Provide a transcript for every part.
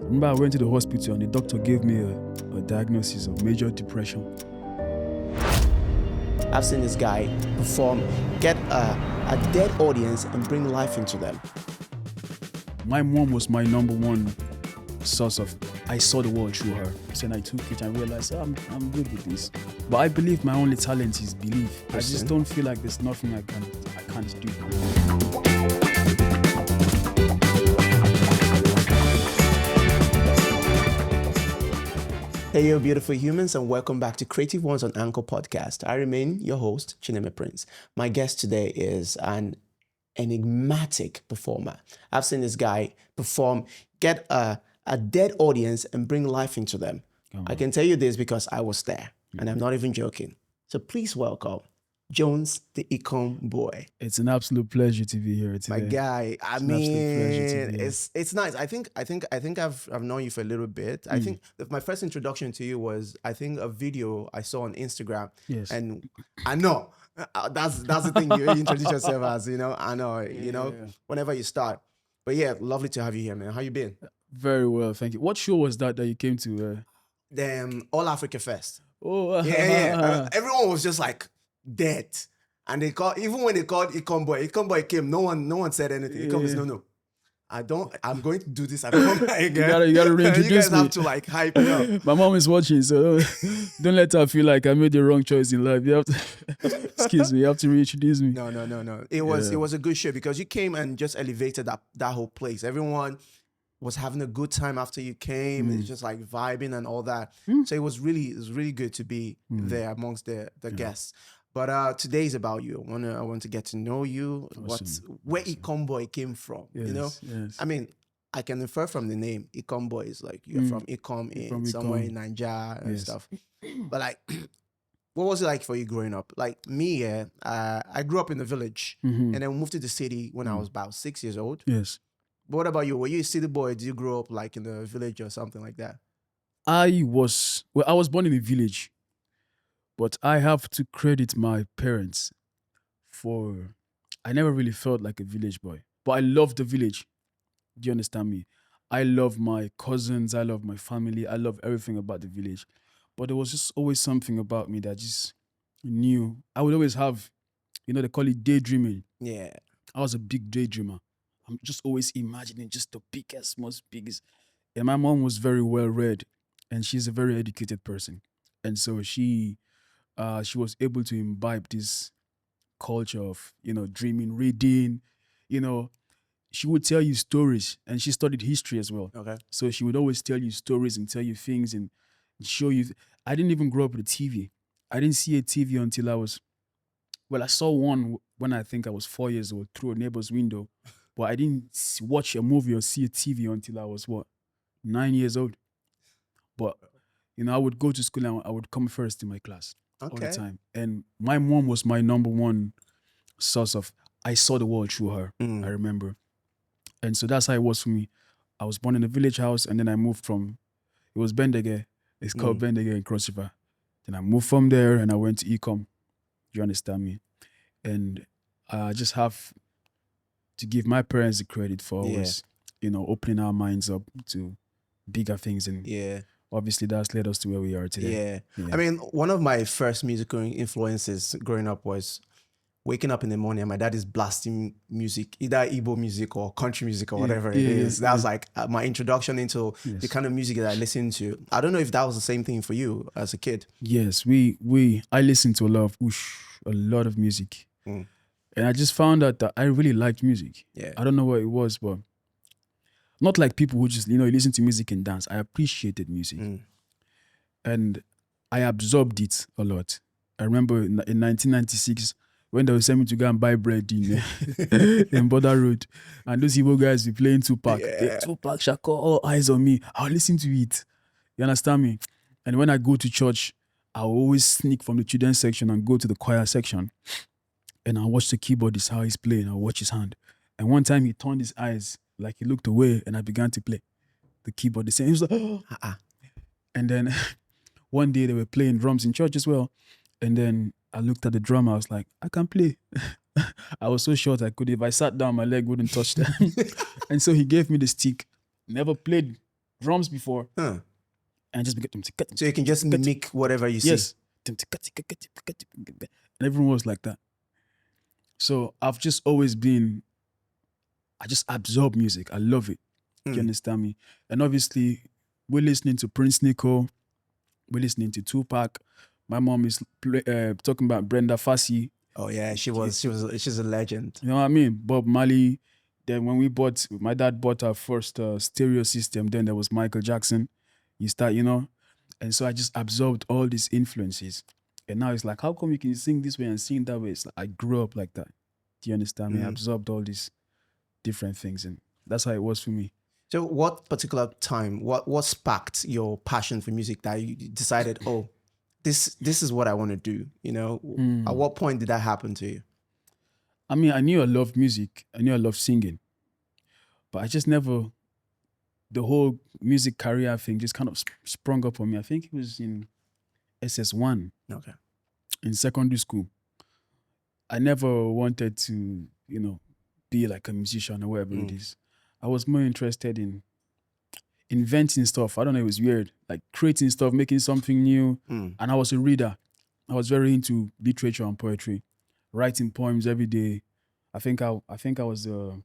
Remember, I went to the hospital and the doctor gave me a diagnosis of major depression. I've seen this guy perform, get a dead audience and bring life into them. My mom was my number one source of, I saw the world through her. So then I took it and realized, I'm good with this. But I believe my only talent is belief. I just don't feel like there's nothing I can't do. Hey, you beautiful humans, and welcome back to Creative Ones on Anchor Podcast. I remain your host, Chineme Prince. My guest today is an enigmatic performer. I've seen this guy perform, get a dead audience and bring life into them. I can tell you this because I was there, and I'm not even joking. So please welcome Jones, the I.K.O.M boy. It's an absolute pleasure to be here today. My guy, I mean, it's nice. I think I've known you for a little bit. I think my first introduction to you was, I think, a video I saw on Instagram. Yes. And I know that's the thing you introduce yourself as. I know. Whenever you start. But yeah, lovely to have you here, man. How you been? Very well, thank you. What show was that you came to? The All Africa Fest. Oh, Yeah. Everyone was just like dead. And even when they called I.K.O.M boy came, no one said anything. I.K.O.M is no. I'm going to do this at home again. You gotta reintroduce you guys me. have to like hype it up. My mom is watching, so don't let her feel like I made the wrong choice in life. You have to, excuse me, you have to reintroduce me. No. It was a good show because you came and just elevated that whole place. Everyone was having a good time after you came. It's just like vibing and all that. So it was really good to be there amongst the guests. But today is about you. I want to get to know you. Awesome. Where I.K.O.M boy came from. Yes. I mean, I can infer from the name. I.K.O.M boy is like you're from I.K.O.M somewhere in Nigeria and stuff. But like, what was it like for you growing up? Like me, I grew up in the village and then moved to the city when I was about 6 years old. Yes. But what about you? Were you a city boy? Did you grow up like in the village or something like that? I was born in a village, but I have to credit my parents for, I never really felt like a village boy, but I love the village. Do you understand me? I love my cousins. I love my family. I love everything about the village. But there was just always something about me that just knew. I would always have, they call it daydreaming. Yeah. I was a big daydreamer. I'm just always imagining just the biggest. And my mom was very well read, and she's a very educated person. And so she was able to imbibe this culture of, dreaming, reading, she would tell you stories, and she studied history as well. Okay. So she would always tell you stories and tell you things and show you. I didn't even grow up with a TV. I didn't see a TV until I saw one when I think I was 4 years old through a neighbor's window, but I didn't watch a movie or see a TV until I was 9 years old. But, I would go to school and I would come first in my class all the time. And my mom was my number one source of, I saw the world through her, I remember. And so that's how it was for me. I was born in a village house, and then I moved it was Bendege. It's called Bendege in Cross River. Then I moved from there and I went to I.K.O.M. You understand me? And I just have to give my parents the credit for always, opening our minds up to bigger things. And obviously that's led us to where we are today. Yeah. I mean, one of my first musical influences growing up was waking up in the morning and my dad is blasting music, either Igbo music or country music or whatever it is. That was like my introduction into the kind of music that I listened to. I don't know if that was the same thing for you as a kid. Yes, I listened to a lot of music. And I just found out that I really liked music. Yeah. I don't know what it was, but not like people who just, listen to music and dance. I appreciated music. And I absorbed it a lot. I remember in 1996, when they were sending me to go and buy bread in Border Road, and those Igbo guys were playing Tupac. Tupac, Shakur, all eyes on me. I'll listen to it. You understand me? And when I go to church, I'll always sneak from the children's section and go to the choir section. And I'll watch the keyboardist, how he's playing. I'll watch his hand. And one time he turned his eyes, like he looked away, and I began to play the keyboard. He was like, oh. And then one day they were playing drums in church as well. And then I looked at the drum. I was like, I can play. I was so short I could. If I sat down, my leg wouldn't touch them. And so he gave me the stick. Never played drums before, Huh. and just begin. So you can just mimic whatever you see. Yes. And everyone was like that. So I've just always been, I just absorb music. I love it. You understand me? And obviously, we're listening to Prince Nico. We're listening to Tupac. My mom is talking about Brenda Fassie. Oh yeah, she's a legend. You know what I mean? Bob Marley. Then when my dad bought our first stereo system, then there was Michael Jackson. You start, and so I just absorbed all these influences. And now it's like, how come you can sing this way and sing that way? It's like, I grew up like that. Do you understand me? I absorbed all these different things, and that's how it was for me. So what particular time, what sparked your passion for music that you decided, oh, this is what I want to do? At what point did that happen to you? I mean, I knew I loved music. I knew I loved singing. But I just never, the whole music career thing just kind of sprung up on me. I think it was in SS1. Okay. In secondary school. I never wanted to, be like a musician or whatever it is. I was more interested in inventing stuff. I don't know, it was weird. Like creating stuff, making something new. And I was a reader. I was very into literature and poetry, writing poems every day. I think I was the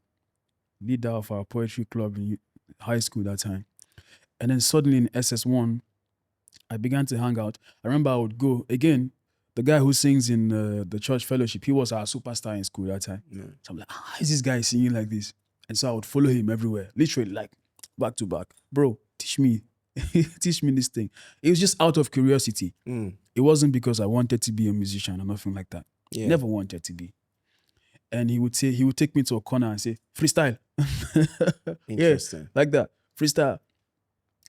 leader of our poetry club in high school that time. And then suddenly in SS1, I began to hang out. I remember I would go, again, the guy who sings in the church fellowship, he was our superstar in school that time. Yeah. So I'm like, how is this guy singing like this? And so I would follow him everywhere, literally like back to back. Bro, teach me this thing. It was just out of curiosity. It wasn't because I wanted to be a musician or nothing like that. Yeah. Never wanted to be. And he would take me to a corner and say, freestyle. Interesting. Yeah, like that, freestyle.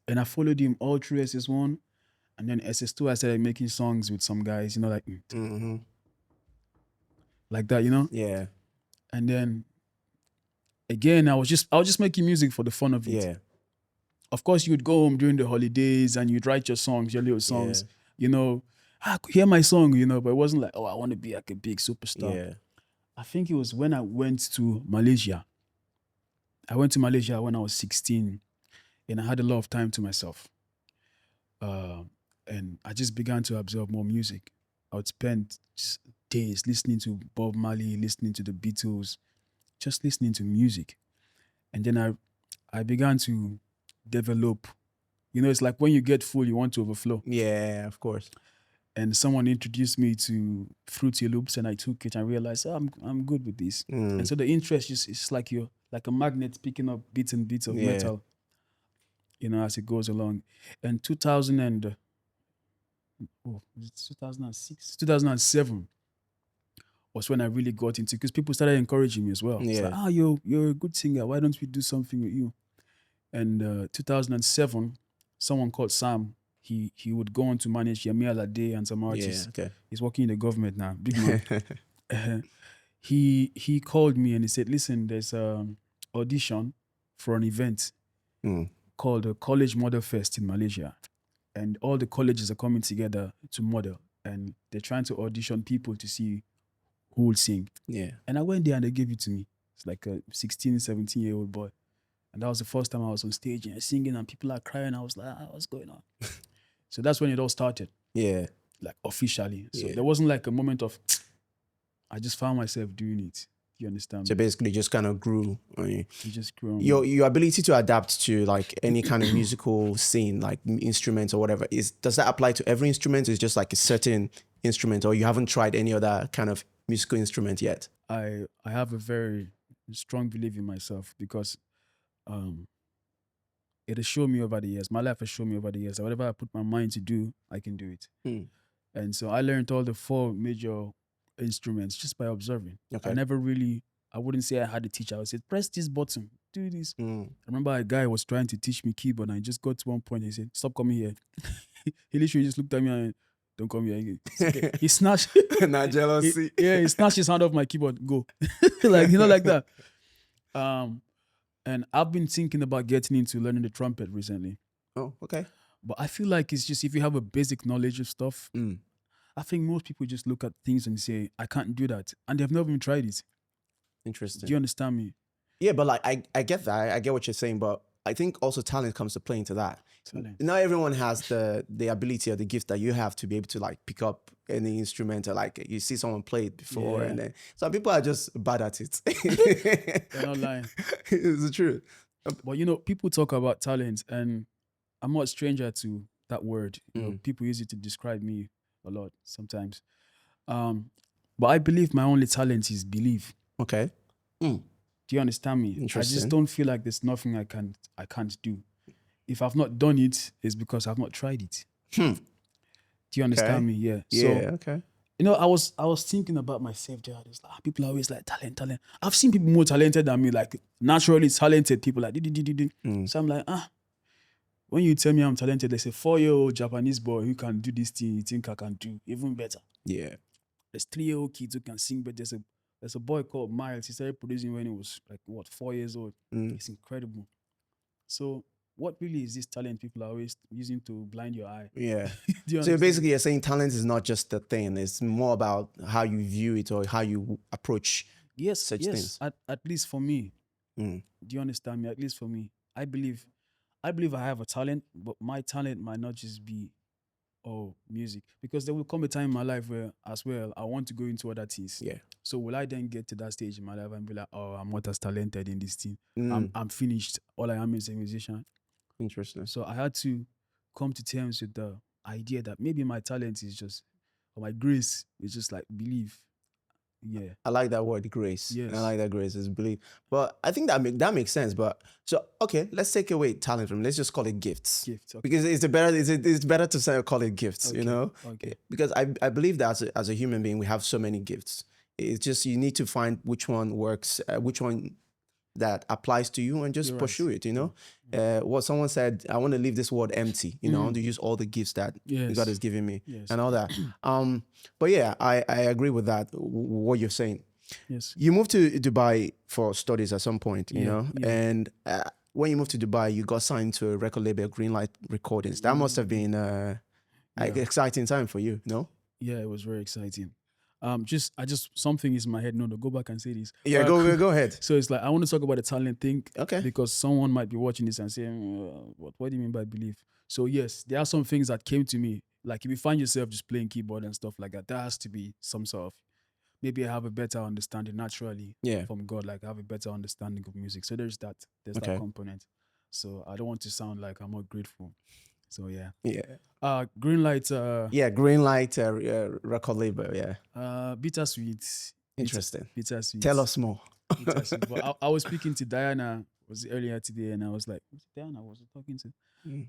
And I followed him all through SS1. And then SS2, I started making songs with some guys, like like that, Yeah. And then again, I was just making music for the fun of it. Yeah. Of course, you would go home during the holidays and you'd write your songs, your little songs, hear my song, but it wasn't like, oh, I want to be like a big superstar. Yeah. I think it was when I went to Malaysia. I went to Malaysia when I was 16 and I had a lot of time to myself. And I just began to absorb more music. I would spend just days listening to Bob Marley, listening to the Beatles, just listening to music. And then I began to develop. It's like when you get full, you want to overflow. Yeah, of course. And someone introduced me to Fruity Loops, and I took it and realized, I'm good with this. And so the interest is like you're like a magnet picking up bits and bits of metal, as it goes along. And 2006, 2007 was when I really got into, because people started encouraging me as well. It's like, you're a good singer. Why don't we do something with you? And 2007, someone called Sam, he would go on to manage Yemi Alade and some artists. Yeah, okay. He's working in the government now, big man. He called me and he said, listen, there's an audition for an event called the College Model Fest in Malaysia. And all the colleges are coming together to model. And they're trying to audition people to see who will sing. Yeah. And I went there and they gave it to me. It's like a 16, 17-year-old boy. And that was the first time I was on stage and singing and people are crying. I was like, what's going on? So that's when it all started. Yeah. Like officially. So there wasn't like a moment of, I just found myself doing it. You understand? So basically just kind of grew on you. It just grew on your ability to adapt to like any kind of musical scene, like instruments or whatever, does that apply to every instrument? Is just like a certain instrument, or you haven't tried any other kind of musical instrument yet? I have a very strong belief in myself because it has shown me over the years. My life has shown me over the years that whatever I put my mind to do, I can do it. And so I learned all the 4 major instruments just by observing. Okay. I wouldn't say I had a teacher. I would say, press this button, do this. I remember a guy was trying to teach me keyboard and I just got to one point and he said, stop coming here. He literally just looked at me and, don't come here again. Okay. He snatched. Not jealousy. He snatched his hand off my keyboard. Go. Like, like that. And I've been thinking about getting into learning the trumpet recently. Oh, okay. But I feel like it's just, if you have a basic knowledge of stuff, I think most people just look at things and say, I can't do that. And they've never even tried it. Interesting. Do you understand me? Yeah, but like I get that. I get what you're saying, but I think also talent comes to play into that. Talent. Not everyone has the ability or the gift that you have to be able to like pick up any instrument, or like you see someone play it before, Yeah. and then some people are just bad at it. You're not lying. It's the truth. But you know, people talk about talent, and I'm not a stranger to that word. You know, people use it to describe me a lot sometimes. But I believe my only talent is belief. Okay. Do you understand me? I Interesting. just don't feel like there's nothing I can't do. If I've not done it, it's because I've not tried it. Do you understand me? Yeah. Yeah. So Okay. you know, I was thinking about myself. Just like, people are always like talent. I've seen people more talented than me, like naturally talented people. Like, So I'm like, when you tell me I'm talented, there's a 4-year-old Japanese boy who can do this thing. You think I can do even better? Yeah. There's 3-year-old kids who can sing, but there's a boy called Miles. He started producing when he was like 4 years old. It's incredible. So what really is this talent people are always using to blind your eye? Yeah. Do you So understand? basically, you're saying talent is not just the thing; it's more about how you view it or how you approach such things. At least for me. Mm. Do you understand me? At least for me, I believe I have a talent, but my talent might not just be music, because there will come a time in my life where as well I want to go into other things. Yeah. So will I then get to that stage in my life and be like, oh, I'm not as talented in this thing. I'm finished. All I am is a musician. Interesting. So I had to come to terms with the idea that maybe my talent is just, or my grace is just like belief. Yeah. I like that word, grace. Yes. I like that grace is belief. But I think that makes sense. But so okay, let's take away talent from. Let's just call it gifts. Gift. Okay. Because it's better to say call it gifts. You Okay, know. okay. Because I believe that as a human being we have so many gifts. It's just you need to find which one works, which one that applies to you, and just You're right. pursue it. You know. What someone said, I want to leave this world empty. You know, I want to use all the gifts that Yes. God has given me Yes. and all that. But yeah, I agree with that. What you're saying. Yes. You moved to Dubai for studies at some point, you know, yeah. and when you moved to Dubai, you got signed to a record label, Greenlight Recordings. That must have been an exciting time for you, no? Yeah, it was very exciting. Something is in my head. No, go back and say this. Yeah, go ahead. So it's like I want to talk about the talent thing, Okay. because someone might be watching this and saying, "What do you mean by belief?" So yes, there are some things that came to me. Like if you find yourself just playing keyboard and stuff like that, there has to be some sort of, maybe I have a better understanding naturally from God. Like I have a better understanding of music. So there's that component. So I don't want to sound like I'm not grateful. So yeah. Greenlight. Greenlight record label. Yeah. Bittersweet. Interesting. Bittersweet. Tell us more. Bittersweet. But I was speaking to Diana was earlier today, and I was like, was it Diana? Was I talking to?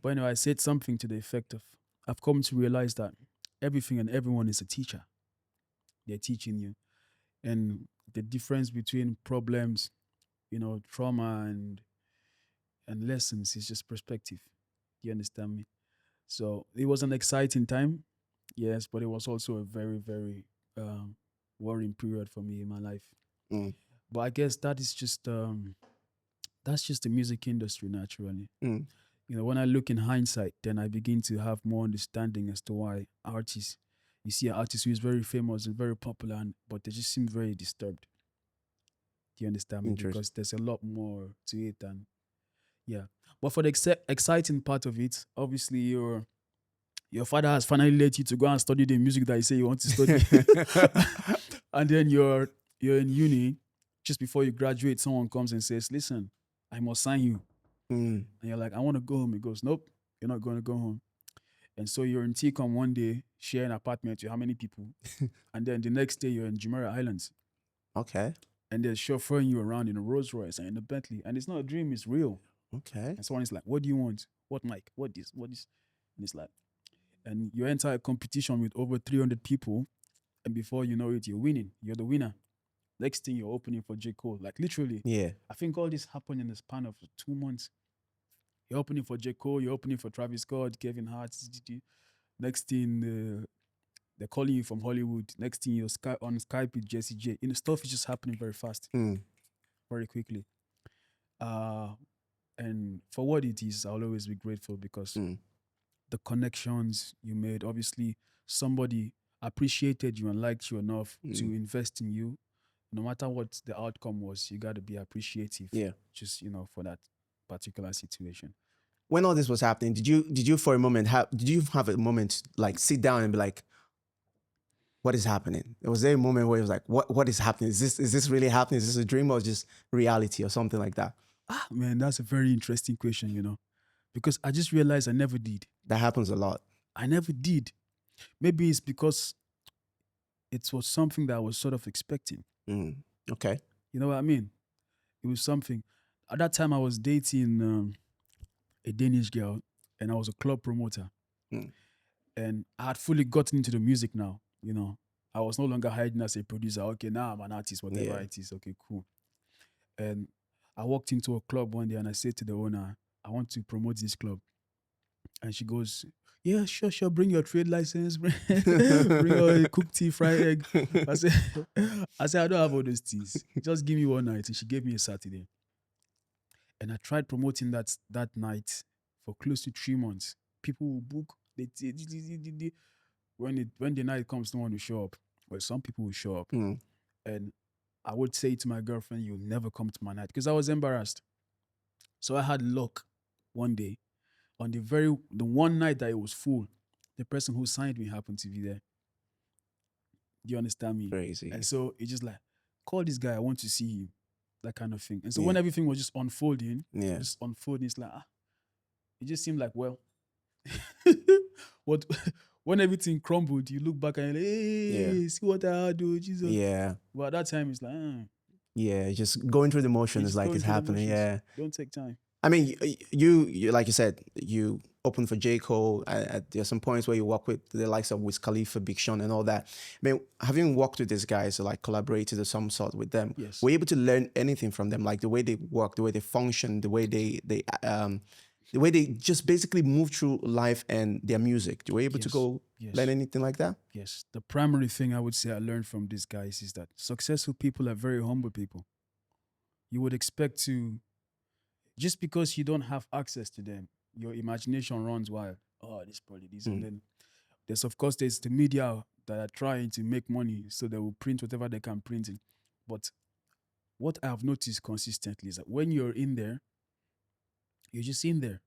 But anyway, I said something to the effect of, I've come to realize that everything and everyone is a teacher. They're teaching you, and the difference between problems, trauma and lessons is just perspective. Do you understand me? So it was an exciting time, yes, but it was also a very, very worrying period for me in my life. But I guess that's just the music industry naturally. When I look in hindsight, then I begin to have more understanding as to why artists, you see an artist who is very famous and very popular, but they just seem very disturbed. Do you understand me? Because there's a lot more to it than, yeah. But for the exciting part of it, obviously your father has finally let you to go and study the music that you say you want to study. And then you're in uni, just before you graduate, someone comes and says, listen, I must sign you. And you're like, I want to go home. He goes, nope, you're not going to go home. And so you're in I.K.O.M one day, share an apartment with how many people? And then the next day you're in Jumeirah Islands. Okay. And they're chauffeuring you around in a Rolls Royce and in a Bentley. And it's not a dream, it's real. Okay. And someone is like, what do you want? What mic? What this? What this? And it's like, and you enter a competition with over 300 people, and before you know it, you're winning. You're the winner. Next thing, you're opening for J.K.O. Like literally. Yeah. I think all this happened in the span of 2 months. You're opening for J.K.O., you're opening for Travis Scott, Kevin Hart. Next thing, they're calling you from Hollywood. Next thing, you're on Skype with Jessie J. Stuff is just happening very fast, very quickly. And for what it is, I'll always be grateful, because the connections you made, obviously somebody appreciated you and liked you enough to invest in you. No matter what the outcome was, you got to be appreciative. Yeah. Just, for that. particular situation. When all this was happening, did you for a moment did you have a moment like sit down and be like, what is happening? Was there a moment where it was like, what is happening? Is this really happening? Is this a dream or just reality or something like that? Ah, man, that's a very interesting question, because I just realized I never did. That happens a lot. I never did. Maybe it's because it was something that I was sort of expecting. Okay. You know what I mean? It was something. At that time, I was dating a Danish girl, and I was a club promoter. Mm. And I had fully gotten into the music now. I was no longer hiding as a producer. Okay, now I'm an artist, whatever Yeah. it is. Okay, cool. And I walked into a club one day and I said to the owner, I want to promote this club. And she goes, yeah, sure, sure. Bring your trade license. Bring your cooked tea, fried egg. I said, I don't have all those teas. Just give me one night. And she gave me a Saturday. And I tried promoting that night for close to 3 months. People will book. When the night comes, no one will show up. Well, some people will show up. And I would say to my girlfriend, you'll never come to my night, because I was embarrassed. So I had luck one day. On the one night that it was full, the person who signed me happened to be there. Do you understand me? Crazy. And so it's just like, call this guy, I want to see him. That kind of thing. And so Yeah. when everything was just unfolding, Yeah. it's like, it just seemed like, well, when everything crumbled, you look back and you're like, hey, see what I do, Jesus. Yeah. But at that time, it's like, yeah, just going through the motion is just like going it's through the happening. motions. Yeah. Don't take time. I mean, you like you said, you opened for I.K.O.M. There's some points where you work with the likes of Wiz Khalifa, Big Sean, and all that. I mean, having worked with these guys, or like collaborated of some sort with them, Yes. were you able to learn anything from them, like the way they work, the way they function, the way they just basically move through life and their music? Were you able to Yes. go Yes. learn anything like that? Yes. The primary thing I would say I learned from these guys is that successful people are very humble people. You would expect to, just because you don't have access to them, your imagination runs wild. Oh, this probably this. And then there's the media that are trying to make money, so they will print whatever they can print it. But what I have noticed consistently is that when you're in there, you're just in there.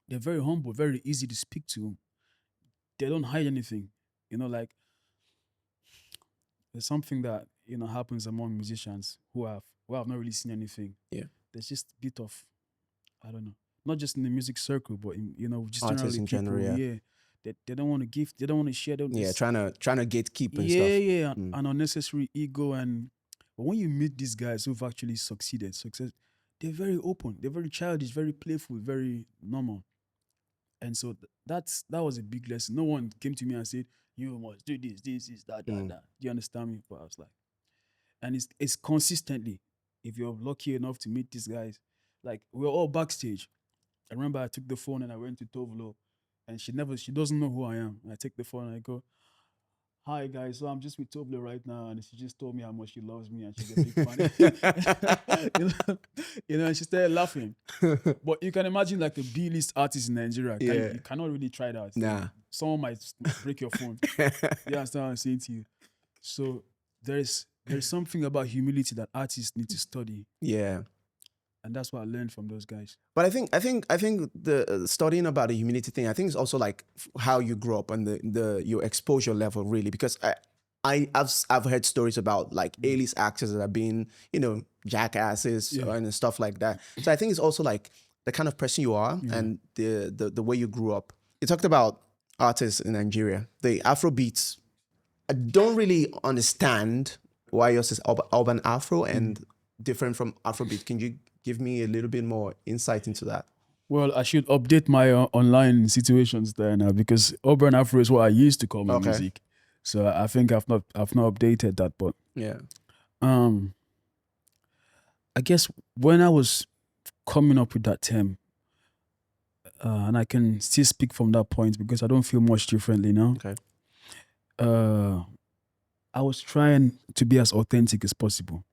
They're very humble, very easy to speak to. They don't hide anything. Like, there's something that happens among musicians who have not really seen anything. Yeah. There's just a bit of, I don't know, not just in the music circle, but in just Artists generally in people. general, yeah. Yeah, they don't want to give, they don't want to share. Yeah, trying to gatekeep and Yeah, stuff. yeah, an unnecessary ego. But when you meet these guys who've actually they're very open, they're very childish, very playful, very normal. And so that was a big lesson. No one came to me and said, you must do this, that. Do you understand me? But I was like, and it's consistently. If you're lucky enough to meet these guys, like, we're all backstage. I remember I took the phone and I went to Tovlo, and she doesn't know who I am. And I take the phone and I go, hi guys, so I'm just with Tovlo right now, and she just told me how much she loves me and she's a big fan. And she started laughing. But you can imagine, like, a B-list artist in Nigeria. Yeah. You cannot really try that. Nah. Someone might break your phone. You understand what I'm saying to you? So there's something about humility that artists need to study. Yeah. And that's what I learned from those guys. But I think the studying about the humility thing, I think it's also like how you grew up and the your exposure level, really, because I've heard stories about like A-list actors that have been, jackasses and stuff like that. So I think it's also like the kind of person you are and the way you grew up. You talked about artists in Nigeria, the Afro beats. I don't really understand why yours is urban Afro and different from Afrobeat. Can you give me a little bit more insight into that? Well, I should update my online situations there now, because urban Afro is what I used to call my music. So I think I've not updated that, but yeah. I guess when I was coming up with that term, and I can still speak from that point because I don't feel much differently now. Okay. I was trying to be as authentic as possible.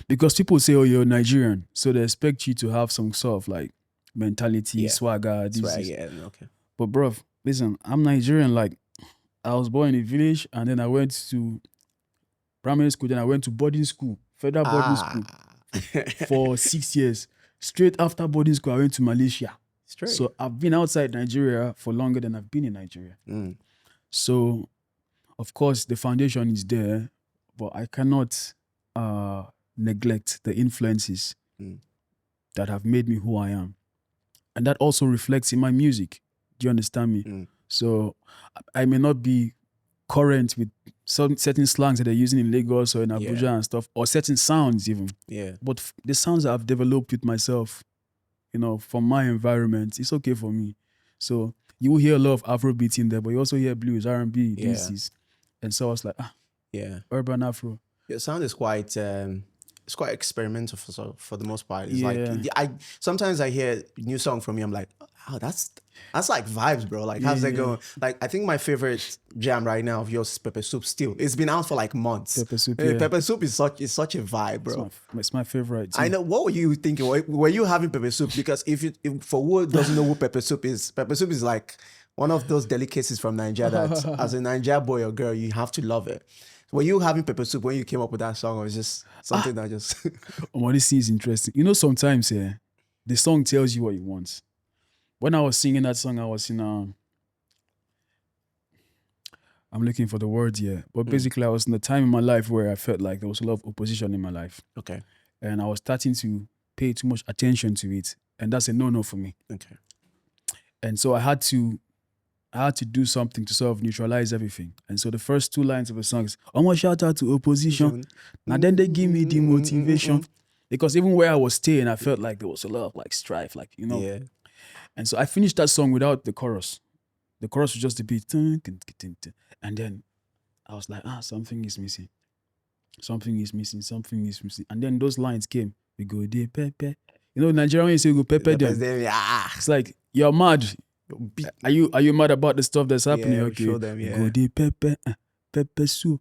Because people say, oh, you're Nigerian, so they expect you to have some sort of like mentality, swagger. Okay. But bro, listen, I'm Nigerian. Like, I was born in a village, and then I went to primary school, then I went to boarding school, federal boarding school. for 6 years. Straight after boarding school, I went to Malaysia. Straight. So I've been outside Nigeria for longer than I've been in Nigeria. So, of course, the foundation is there, but I cannot neglect the influences that have made me who I am. And that also reflects in my music. Do you understand me? So I may not be current with certain slangs that they're using in Lagos or in Abuja and stuff, or certain sounds even. Yeah. But the sounds that I've developed with myself, from my environment, it's okay for me. So you will hear a lot of Afrobeat in there, but you also hear blues, R&B, DCs. And so I was like, urban Afro. Your sound is quite it's quite experimental for the most part. It's like sometimes I hear new song from you, I'm like, oh, that's like vibes, bro. Like how's that going? Like I think my favorite jam right now of yours is Pepper Soup still. It's been out for like months. Pepper Soup, Pepper Soup is such a vibe, bro. It's my favorite too. I know. What were you thinking? Were you having Pepper Soup? Because if for who doesn't know who Pepper Soup is like one of those delicacies from Nigeria that as a Nigeria boy or girl, you have to love it. Were you having Pepper Soup when you came up with that song, or was just something that just... This is interesting. Sometimes the song tells you what you want. When I was singing that song, I was in I'm looking for the words here. But basically, I was in a time in my life where I felt like there was a lot of opposition in my life. Okay. And I was starting to pay too much attention to it. And that's a no-no for me. Okay. And so I had to do something to sort of neutralize everything. And so the first two lines of the song is, I'm gonna shout out to opposition. And then they give me the motivation. Because even where I was staying, I felt like there was a lot of like strife, like, Yeah. And so I finished that song without the chorus. The chorus was just a beat. And then I was like, something is missing. Something is missing. Something is missing. And then those lines came. We go, de pepe. Nigerian, when you say go pepe them. It's like, you're mad. Are you mad about the stuff that's happening? Yeah, okay. Show them, Go de pepe, pepe soup.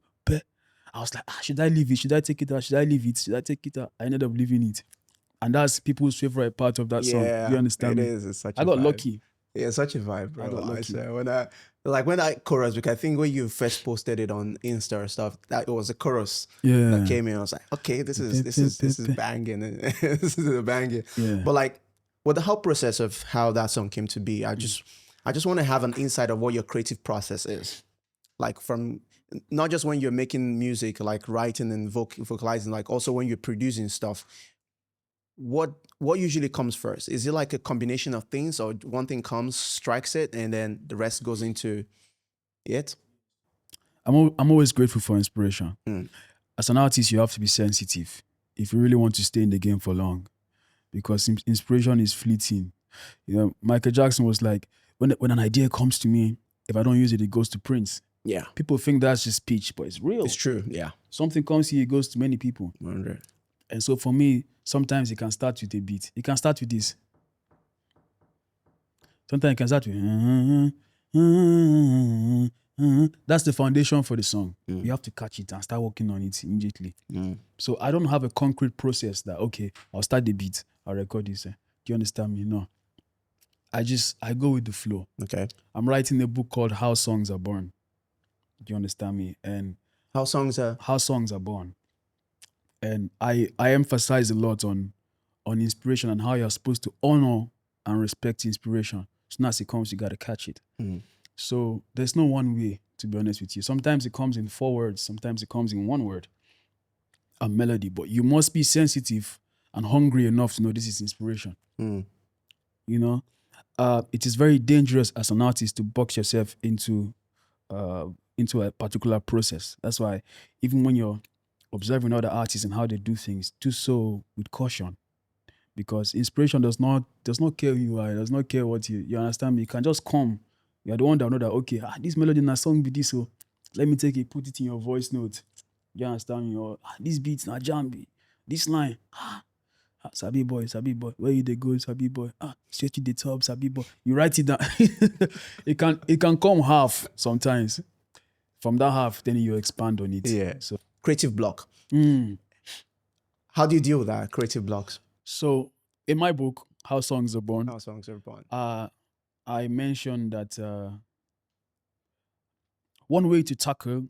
I was like, should I leave it? Should I take it out? Should I leave it? Should I take it out? I ended up leaving it. And that's people's favorite part of that song. You understand me? It is. It's such I got lucky. Yeah, such a vibe, bro. I got lucky. When I chorus, because I think when you first posted it on Insta or stuff, that it was a chorus Yeah. that came in. I was like, okay, this is banging. This is a banging. Yeah. But like, with the whole process of how that song came to be, I just want to have an insight of what your creative process is. Like from not just when you're making music, like writing and vocalizing, like also when you're producing stuff. What usually comes first? Is it like a combination of things, or one thing comes, strikes it, and then the rest goes into it? I'm always grateful for inspiration. As an artist, you have to be sensitive if you really want to stay in the game for long, because inspiration is fleeting. Michael Jackson was like, when an idea comes to me, if I don't use it, it goes to Prince. Yeah. People think that's just speech, but it's real. It's true, yeah. Something comes here, it goes to many people. 100. And so for me, sometimes it can start with a beat. It can start with this. Sometimes it can start with... That's the foundation for the song. You have to catch it and start working on it immediately. So I don't have a concrete process that, okay, I'll start the beat, I'll record this. Do you understand me? No. I go with the flow. Okay. I'm writing a book called How Songs Are Born. Do you understand me? And How songs are born. And I emphasize a lot on inspiration and how you're supposed to honor and respect inspiration. So as it comes, you got to catch it. So there's no one way, to be honest with you. Sometimes it comes in 4 words. Sometimes it comes in 1 word, a melody. But you must be sensitive and hungry enough to know this is inspiration. It is very dangerous as an artist to box yourself into a particular process. That's why even when you're observing other artists and how they do things, do so with caution, because inspiration does not care who you are. It does not care what you understand me. You can just come. You're the one that know that, okay, this melody in a song be this, so let me take it, put it in your voice note. You understand me? Or this beat na jambi, this line, sabi boy, where you they go, sabi boy, straight to the top, sabi boy. You write it down. it can come half sometimes. From that half, then you expand on it. Yeah. So creative block. How do you deal with that, creative blocks? So in my book, How Songs Are Born, I mentioned that one way to tackle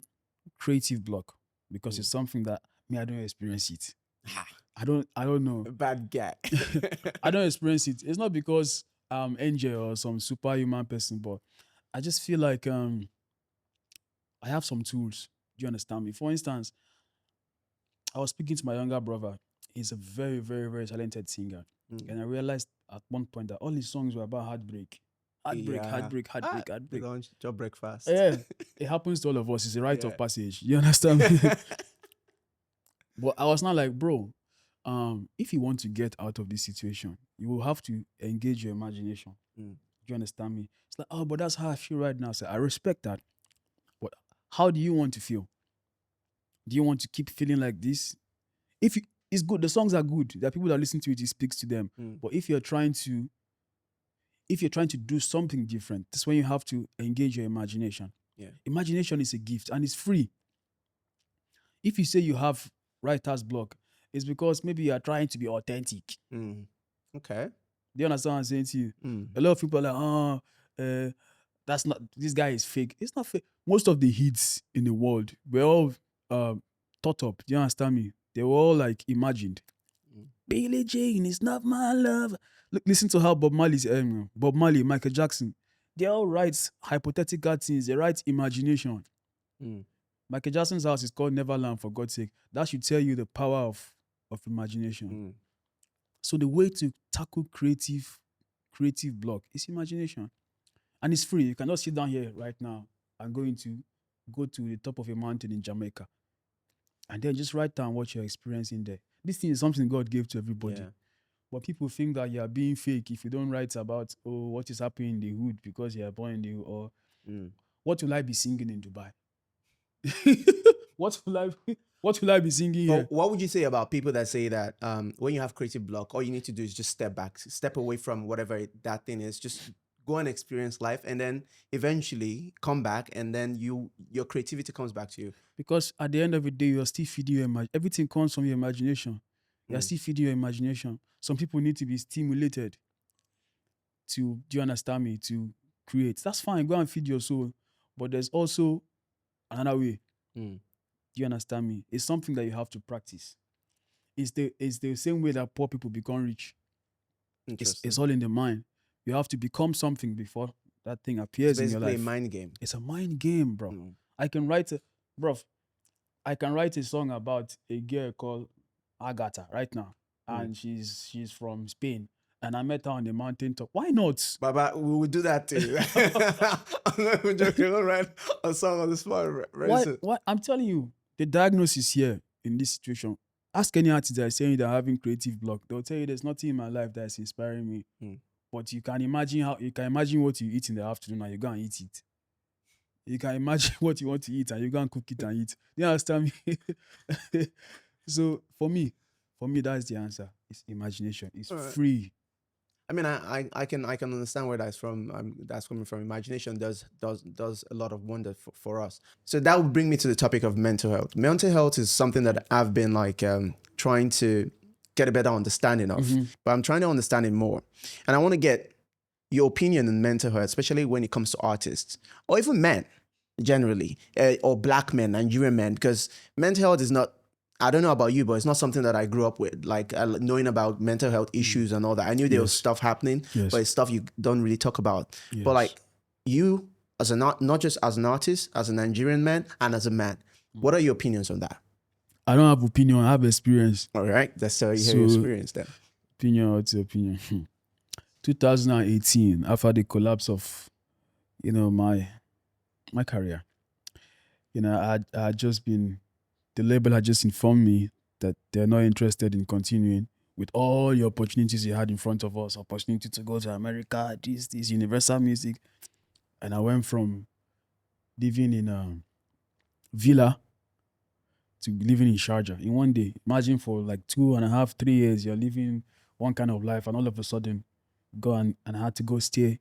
creative block, because it's something that I don't experience it. I don't know. A bad guy. I don't experience it. It's not because I'm angel or some superhuman person, but I just feel like I have some tools. Do you understand me? For instance, I was speaking to my younger brother. He's a very, very, very talented singer. Mm. And I realized at one point that all his songs were about heartbreak. Heartbreak, Yeah. heartbreak, heartbreak, The heartbreak. lunch, job breakfast. Yeah. It happens to all of us. It's a rite Yeah. of passage. You understand me? But I was not like, bro, if you want to get out of this situation, you will have to engage your imagination. Mm. Do you understand me? It's like, oh, but that's how I feel right now. So I respect that. But how do you want to feel? Do you want to keep feeling like this? If you, it's good, the songs are good. There are people that listen to it, it speaks to them. Mm. But if you're trying to do something different, that's when you have to engage your imagination. Yeah. Imagination is a gift and it's free. If you say you have writer's block, it's because maybe you are trying to be authentic. Mm. Okay. Do you understand what I'm saying to you? Mm. A lot of people are like, that's not, this guy is fake. It's not fake. Most of the hits in the world were all thought up. Do you understand me? They were all like imagined. Mm. Billie Jean is not my love. Look, listen to how Bob Marley, Michael Jackson, they all write hypothetical things. They write imagination. Mm. Michael Jackson's house is called Neverland, for God's sake. That should tell you the power of imagination. Mm. So the way to tackle creative block is imagination. And it's free. You can just sit down here right now and go to the top of a mountain in Jamaica. And then just write down what you're experiencing there. This thing is something God gave to everybody. Yeah. But people think that you are being fake if you don't write about what is happening in the hood because you are born in the hood, or what will I be singing in Dubai? what will I be singing here? But what would you say about people that say that when you have creative block, all you need to do is just step back, step away from whatever that thing is, just go and experience life, and then eventually come back, and then your creativity comes back to you. Because at the end of the day, you're still feeding your imagination. Everything comes from your imagination. You're still feeding your imagination. Some people need to be stimulated to, do you understand me, to create. That's fine. Go and feed your soul. But there's also another way. Mm. Do you understand me? It's something that you have to practice. It's the same way that poor people become rich. It's all in the mind. You have to become something before that thing appears in your life. It's basically a mind game. It's a mind game, bro. Mm. I can write a song about a girl called Agatha right now. And she's from Spain. And I met her on the mountaintop. Why not? Baba, we will do that too. I'm joking. All right, a song on the spot. Why? I'm telling you, the diagnosis here in this situation. Ask any artist that is saying they're having creative block. They'll tell you there's nothing in my life that is inspiring me. But you can imagine what you eat in the afternoon and you go and eat it. You can imagine what you want to eat and you go and cook it and eat. You understand me? So for me, that's the answer. It's imagination. It's free. I mean, I can understand where that's from. That's coming from. Imagination does a lot of wonder for us. So that would bring me to the topic of mental health. Mental health is something that I've been like trying to get a better understanding of, but I'm trying to understand it more, and I want to get your opinion on mental health, especially when it comes to artists or even men generally, or black men, Nigerian men, because mental health is not. I don't know about you, but it's not something that I grew up with, like knowing about mental health issues and all that. I knew there was stuff happening, but it's stuff you don't really talk about. But like you, as not just as an artist, as a Nigerian man, and as a man, what are your opinions on that? I don't have opinion. I have experience. All right, let's hear your experience then. Opinion, what's your opinion? 2018, after the collapse of, my career, I had just been. The label had just informed me that they're not interested in continuing with all the opportunities you had in front of us, opportunity to go to America, this Universal Music. And I went from living in a villa to living in Sharjah in one day. Imagine for like 2.5, 3 years, you're living one kind of life, and all of a sudden, go and I had to go stay.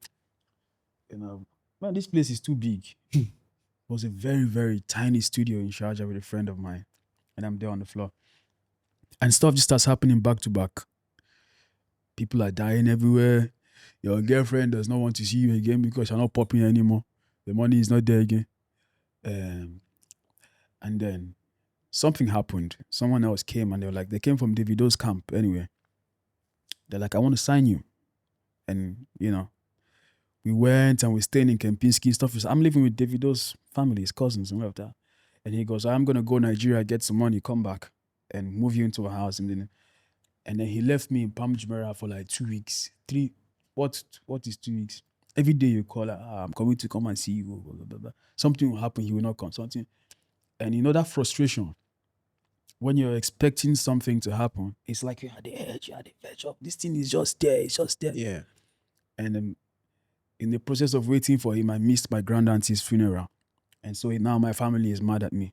Man, this place is too big. It was a very, very tiny studio in Sharjah with a friend of mine. And I'm there on the floor. And stuff just starts happening back to back. People are dying everywhere. Your girlfriend does not want to see you again because you're not popping anymore. The money is not there again. And then something happened. Someone else came and they came from Davido's camp anyway. They're like, I want to sign you. And, we went and we stayed in Kempinski stuff. I'm living with Davido's family, his cousins and all of that. And he goes, I'm gonna go Nigeria, get some money, come back and move you into a house. And then he left me in Palm Jumeirah for like 2 weeks. What is 2 weeks? Every day you call, I'm coming to come and see you. Blah, blah, blah, blah. Something will happen, he will not come. Something. And that frustration, when you're expecting something to happen, it's like you're at the edge, you're at the edge of this thing is just there, it's just there. Yeah. And in the process of waiting for him, I missed my grand auntie's funeral. And so now my family is mad at me.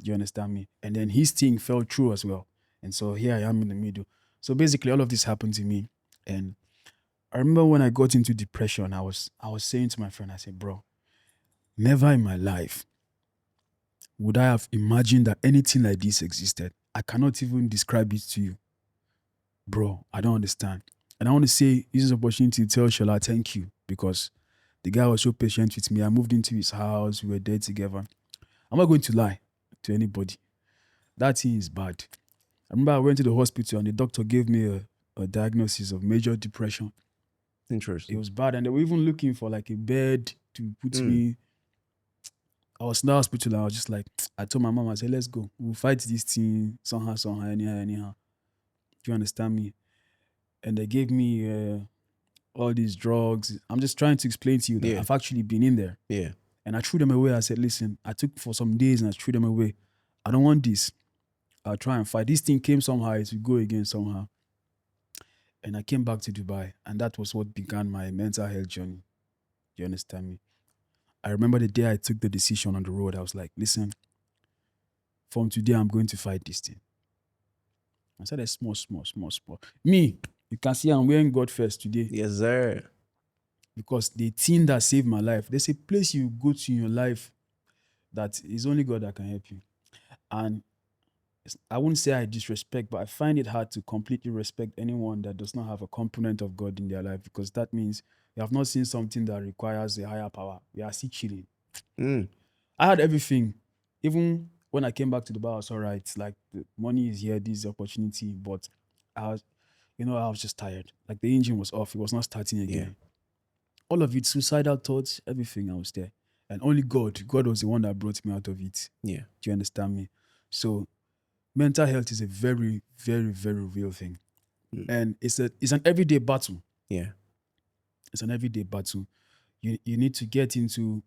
Do you understand me? And then his thing fell through as well. And so here I am in the middle. So basically all of this happened to me. And I remember when I got into depression, I was saying to my friend, I said, bro, never in my life would I have imagined that anything like this existed. I cannot even describe it to you. Bro, I don't understand. And I want to say, use this opportunity to tell Shola thank you, because the guy was so patient with me. I moved into his house. We were there together. I'm not going to lie to anybody. That thing is bad. I remember I went to the hospital and the doctor gave me a diagnosis of major depression. Interesting. It was bad. And they were even looking for like a bed to put me. I was in the hospital and I was just like, I told my mom, I said, let's go. We'll fight this thing somehow, anyhow. Do you understand me? And they gave me all these drugs. I'm just trying to explain to you that I've actually been in there. Yeah. And I threw them away. I said, listen, I took for some days and I threw them away. I don't want this. I'll try and fight. This thing came somehow. It will go again somehow. And I came back to Dubai. And that was what began my mental health journey. Do you understand me? I remember the day I took the decision on the road. I was like, listen, from today, I'm going to fight this thing. I said, small. Me, you can see I'm wearing God first today. Yes, sir. Because the thing that saved my life, there's a place you go to in your life that is only God that can help you. And I wouldn't say I disrespect, but I find it hard to completely respect anyone that does not have a component of God in their life, because that means you have not seen something that requires a higher power. We are still chilling. I had everything. Even when I came back to Dubai, I was all right. Like, the money is here, this is opportunity, but I was just tired. Like, the engine was off. It was not starting again. All of it, suicidal thoughts, everything, I was there. And only God was the one that brought me out of it. Yeah. Do you understand me? So mental health is a very, very, very real thing. And it's an everyday battle. Yeah. It's an everyday battle. You need to get into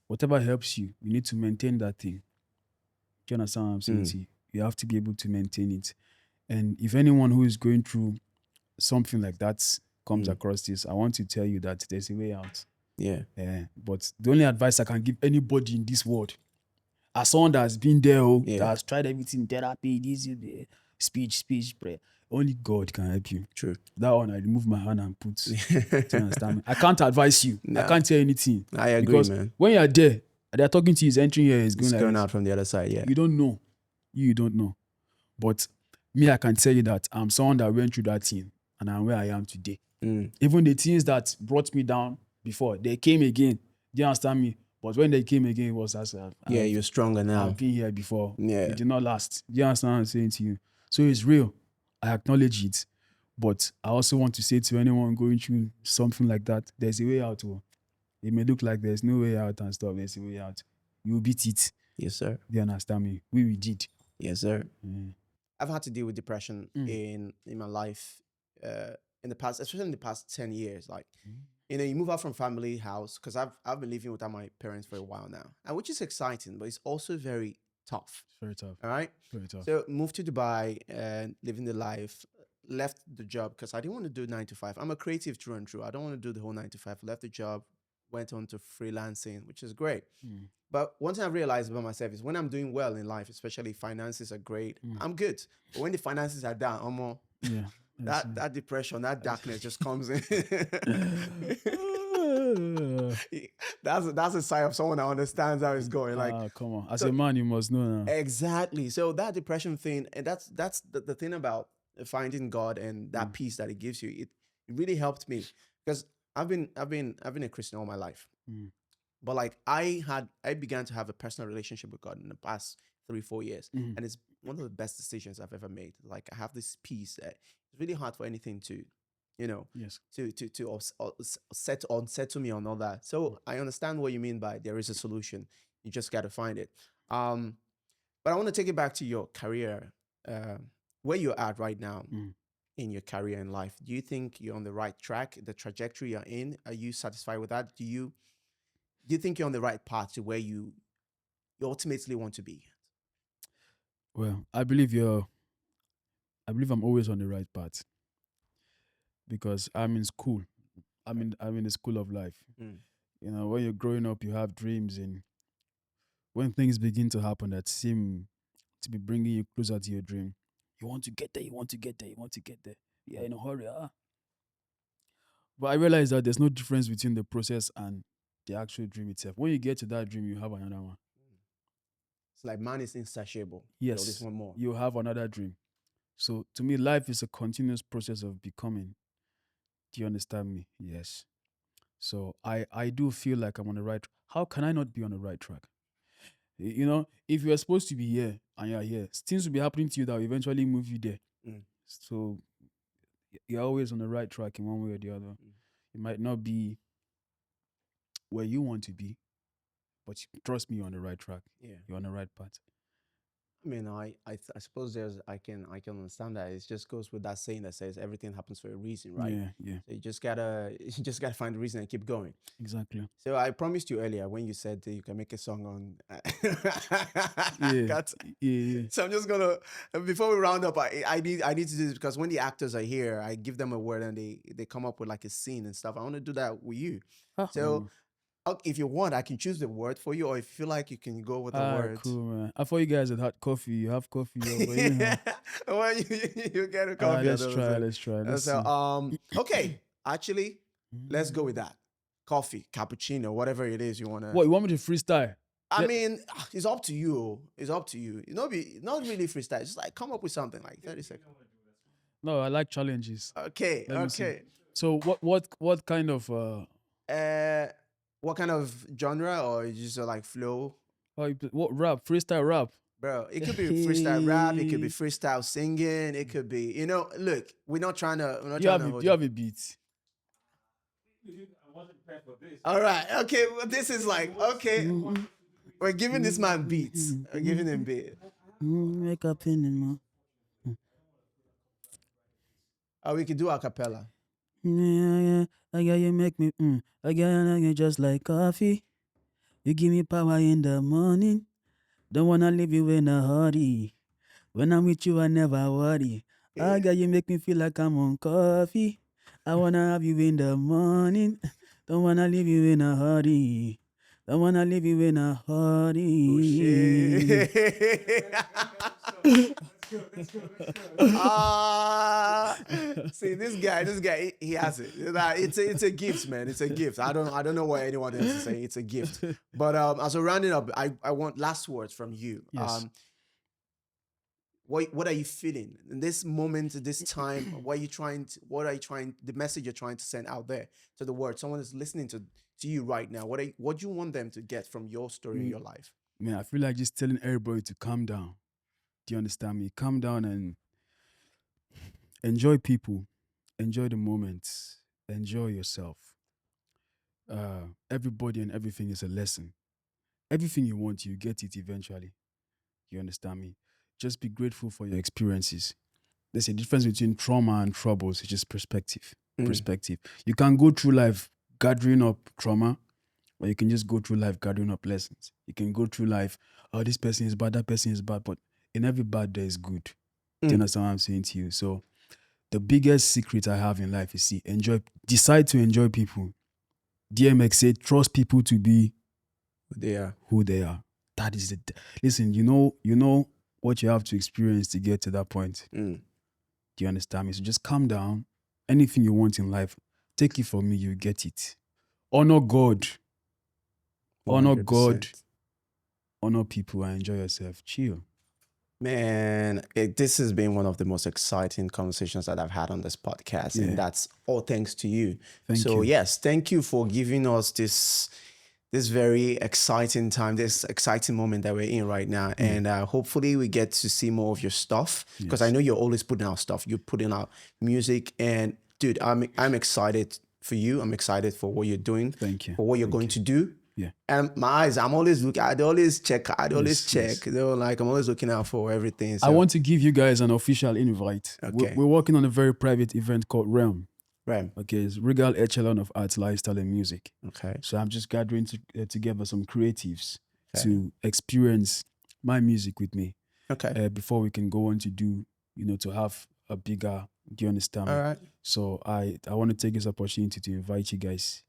whatever helps you. You need to maintain that thing. Do you understand what I'm saying to you? You have to be able to maintain it. And if anyone who is going through something like that comes across this, I want to tell you that there's a way out. Yeah. But the only advice I can give anybody in this world, as someone that has been there, that has tried everything, therapy, this, speech, prayer, only God can help you. True. That one, I remove my hand and put. Do you understand me? I can't advise you. I can't tell you anything. I agree, because man. when you're there, they're talking to you, he's entering here, he's going out from the other side. Yeah. You don't know. You don't know. But me, I can tell you that I'm someone that went through that thing and I'm where I am today. Even the things that brought me down before, they came again. Do you understand me? But when they came again, it was as you're stronger now. I've been here before. Yeah. It did not last. Do you understand what I'm saying to you? So it's real. I acknowledge it. But I also want to say to anyone going through something like that, there's a way out. It may look like there's no way out and stuff. There's a way out. You beat it. Yes, sir. Do you understand me? We did. Yes, sir. I've had to deal with depression in my life in the past, especially in the past 10 years. Like, you move out from family house, because I've been living without my parents for a while now, and which is exciting, but it's also very tough. It's very tough. All right? Very tough. So moved to Dubai and living the life, left the job because I didn't want to do 9 to 5. I'm a creative through and through. I don't want to do the whole 9 to 5. Left the job, went on to freelancing, which is great. But one thing I realized about myself is when I'm doing well in life, especially finances are great, I'm good. But when the finances are down, that depression, that darkness just comes in. That's a sign of someone that understands how it's going. Like, come on, as a man, you must know now. Exactly. So that depression thing, and that's the thing about finding God and that peace that it gives you. It really helped me, because I've been a Christian all my life. But like I began to have a personal relationship with God in the past 3-4 years, Mhm. and it's one of the best decisions I've ever made. Like I have this peace that it's really hard for anything to, you know, Yes. settle me on all that. So I understand what you mean by there is a solution. You just got to find it. But I want to take it back to your career, where you're at right now Mhm. in your career and life. Do you think you're on the right track? The trajectory you're in, are you satisfied with that? Do you think you're on the right path to where you ultimately want to be? Well, I believe I'm always on the right path because I'm in school. I'm in the school of life. Mm. You know, when you're growing up, you have dreams, and when things begin to happen that seem to be bringing you closer to your dream, you want to get there. You want to get there. You want to get there. Yeah, in a hurry. But I realize that there's no difference between the process and the actual dream itself. When you get to that dream, you have another one. It's like man is insatiable. Yo, this Yes, one more. you have another dream. So to me, life is a continuous process of becoming. Do you understand me? Yes. So I do feel like I'm on the right. How can I not be on the right track? You know, if you're supposed to be here and you're here, things will be happening to you that will eventually move you there. Mm. So you're always on the right track in one way or the other. Mm. It might not be where you want to be, but trust me, you're on the right track. Yeah. You're on the right path. I mean, I suppose there's I can understand that. It just goes with that saying that says everything happens for a reason, right? Yeah, yeah, So you just gotta find the reason and keep going. exactly. So I promised you earlier when you said that you can make a song on. Yeah, Got- yeah. so I'm just gonna before we round up, I need to do this because when the actors are here, I give them a word and they come up with like a scene and stuff. I want to do that with you. So if you want, I can choose the word for you, or if you feel like you can go with the word. Cool, man. I thought you guys had coffee. You have coffee, yo, but anyhow. Well, you get a coffee. Let's try. Let's try. Let's see. So, okay, actually, let's go with that. Coffee, cappuccino, whatever it is you wanna. What, you want me to freestyle? I mean, it's up to you. It's up to you. Not really freestyle. Just like come up with something like 30 seconds. No, I like challenges. Okay, Let me see. okay. So what kind of What kind of genre or just like flow? what rap? Freestyle rap. Bro, it could be freestyle rap, it could be freestyle singing, it could be, look, we're not trying to You have a beat. All right, okay, well, this is like, okay, we're giving this man beats. We're giving him beats. Wake up in the morning. We could do a cappella. Yeah, you make me, you just like coffee. You give me power in the morning. Don't wanna leave you in a hurry. When I'm with you, I never worry. You make me feel like I'm on coffee. I wanna have you in the morning. Don't wanna leave you in a hurry. Don't wanna leave you in a hurry. Oh, shit. See this guy, he has it. It's a gift, man. It's a gift. I don't know what anyone else is saying. It's a gift. But as a rounding up, I want last words from you. Yes. What are you feeling in this moment, this time? What are you trying? The message you're trying to send out there to the world? Someone is listening to you right now. What do you want them to get from your story in your life? Man, I feel like just telling everybody to calm down. Do you understand me? Calm down and enjoy people, enjoy the moments, enjoy yourself. Everybody and everything is a lesson. Everything you want, you get it eventually. You understand me? Just be grateful for your experiences. There's a difference between trauma and troubles. It's just perspective. Perspective. You can go through life gathering up trauma, or you can just go through life gathering up lessons. You can go through life, oh, this person is bad, that person is bad, but in every bad there is good. Do you understand what I'm saying to you? So the biggest secret I have in life is decide to enjoy people. DMX said, trust people to be who they are. That is listen, you know what you have to experience to get to that point. Do you understand me? So just calm down. Anything you want in life, take it from me, you get it. Honor God. 100%. Honor God. Honor people and enjoy yourself. Chill. Man, this has been one of the most exciting conversations that I've had on this podcast, and that's all thanks to you. Thank you. Yes, thank you for giving us this this very exciting time, this exciting moment that we're in right now. And hopefully we get to see more of your stuff, because I know you're always putting out stuff. You're putting out music, and dude, I'm excited for you. I'm excited for what you're doing. Thank you. For what you're going to do. Yeah. And my eyes, I'm always looking, I'd always check. Yes. They're like, I'm always looking out for everything. So. I want to give you guys an official invite. Okay. We're working on a very private event called Realm. Right. Okay, it's Regal Echelon of Arts, Lifestyle, and Music. Okay. So I'm just gathering together some creatives to experience my music with me. Okay. Before we can go on to do, to have a bigger, do you understand? All right. So I want to take this opportunity to invite you guys.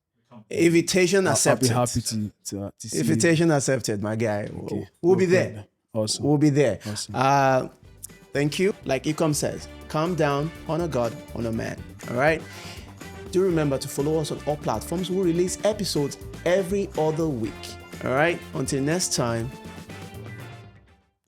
Invitation accepted. I'll be happy to see Invitation accepted, my guy. Okay. We'll be there. Awesome. We'll be there. Awesome. Thank you. Like I.K.O.M says, calm down, honor God, honor man. All right? Do remember to follow us on all platforms. We'll release episodes every other week. All right? Until next time,